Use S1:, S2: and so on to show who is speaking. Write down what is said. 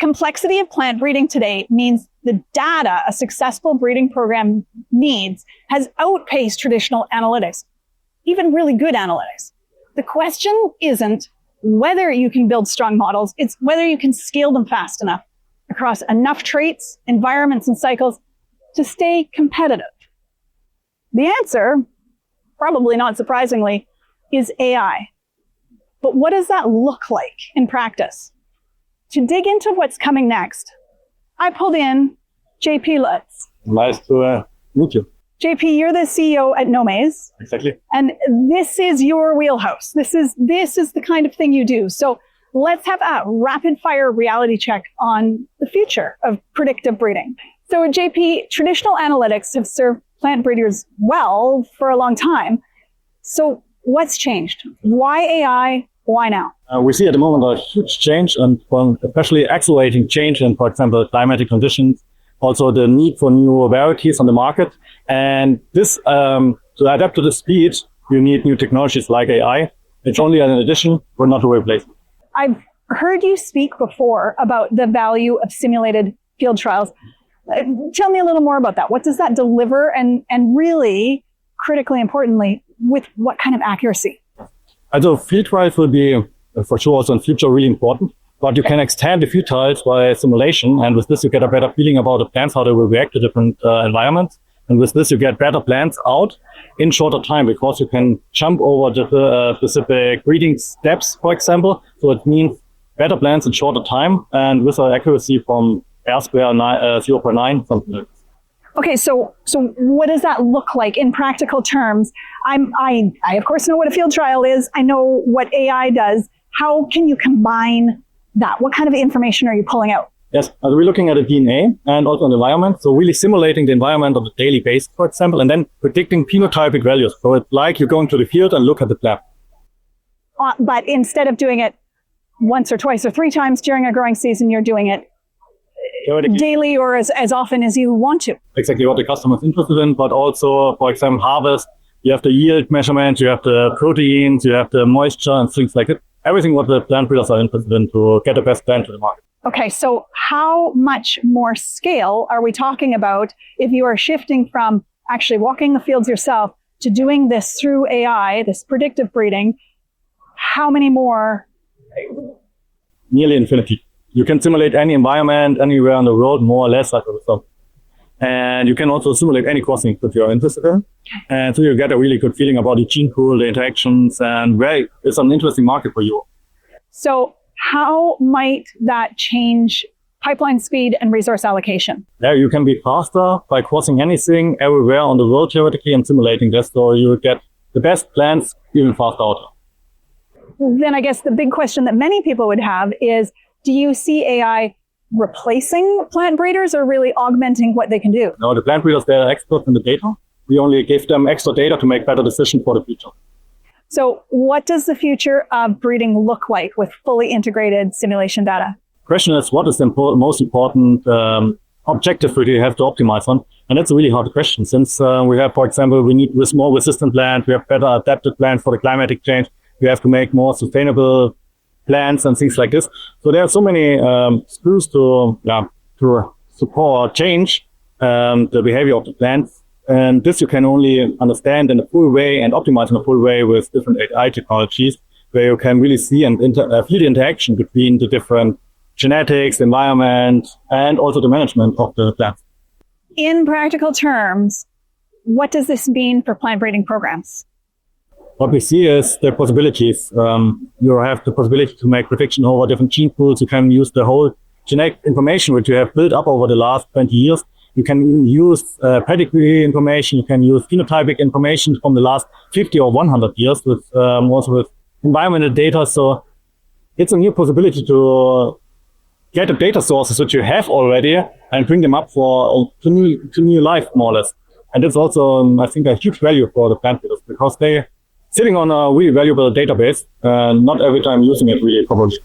S1: complexity of plant breeding today means the data a successful breeding program needs has outpaced traditional analytics, even really good analytics. The question isn't whether you can build strong models, it's whether you can scale them fast enough across enough traits, environments, and cycles to stay competitive. The answer, probably not surprisingly, is AI. But what does that look like in practice? To dig into what's coming next, I pulled in J.P. Lutz.
S2: Nice to meet you.
S1: JP, you're the CEO at NoMaze.
S2: Exactly.
S1: And this is your wheelhouse. This is the kind of thing you do. So let's have a rapid fire reality check on the future of predictive breeding. So JP, traditional analytics have served plant breeders well for a long time. So what's changed? Why AI? Why now?
S2: We see at the moment a huge change, and especially accelerating change in, for example, climatic conditions, also the need for new varieties on the market. And this, to adapt to the speed, you need new technologies like AI. It's only an addition, but not a replacement.
S1: I've heard you speak before about the value of simulated field trials. Tell me a little more about that. What does that deliver? And really, critically importantly, with what kind of accuracy?
S2: Also, field trials will be, for sure, also in future really important. But you can extend the field trials by simulation. And with this, you get a better feeling about the plants, how they will react to different environments. And with this, you get better plants out in shorter time, because you can jump over the specific breeding steps, for example. So it means better plants in shorter time and with an accuracy from R-square 0.9, something like this.
S1: Okay, so what does that look like in practical terms? I of course know what a field trial is. I know what AI does. How can you combine that? What kind of information are you pulling out?
S2: Yes, we're looking at the DNA and also the environment. So really simulating the environment on a daily basis, for example, and then predicting phenotypic values. So it's like you're going to the field and look at the plant.
S1: But instead of doing it once or twice or three times during a growing season, you're doing it daily or as often as you want to.
S2: Exactly what the customer is interested in, but also, for example, harvest. You have the yield measurement, you have the proteins, you have the moisture and things like that. Everything what the plant breeders are interested in to get the best plant to the market.
S1: Okay, so how much more scale are we talking about if you are shifting from actually walking the fields yourself to doing this through AI, this predictive breeding? How many more?
S2: Nearly infinity. You can simulate any environment anywhere in the world, more or less, like so. And you can also simulate any crossing that you're interested in. And so you get a really good feeling about the gene pool, the interactions, and where it's an interesting market for you.
S1: So how might that change pipeline speed and resource allocation?
S2: Yeah, you can be faster by crossing anything everywhere on the world theoretically and simulating this, so you get the best plants even faster out.
S1: Then I guess the big question that many people would have is, do you see AI replacing plant breeders or really augmenting what they can do?
S2: No, the plant breeders, they're experts in the data. We only give them extra data to make better decisions for the future.
S1: So what does the future of breeding look like with fully integrated simulation data?
S2: The question is, what is the most important objective that you have to optimize on? And that's a really hard question, since we have, for example, we need with more resistant plants, we have better adapted plants for the climatic change. We have to make more sustainable plants and things like this. So there are so many skills to support change the behavior of the plants. And this you can only understand in a full way and optimize in a full way with different AI technologies, where you can really see and feel the interaction between the different genetics, environment, and also the management of the plants.
S1: In practical terms, what does this mean for plant breeding programs?
S2: What we see is the possibilities. You have the possibility to make prediction over different gene pools. You can use the whole genetic information which you have built up over the last 20 years. You can even use pedigree information. You can use phenotypic information from the last 50 or 100 years with also with environmental data. So it's a new possibility to get the data sources which you have already and bring them up to new life, more or less. And it's also, I think, a huge value for the plant breeders, because they sitting on a really valuable database and not every time using it really properly.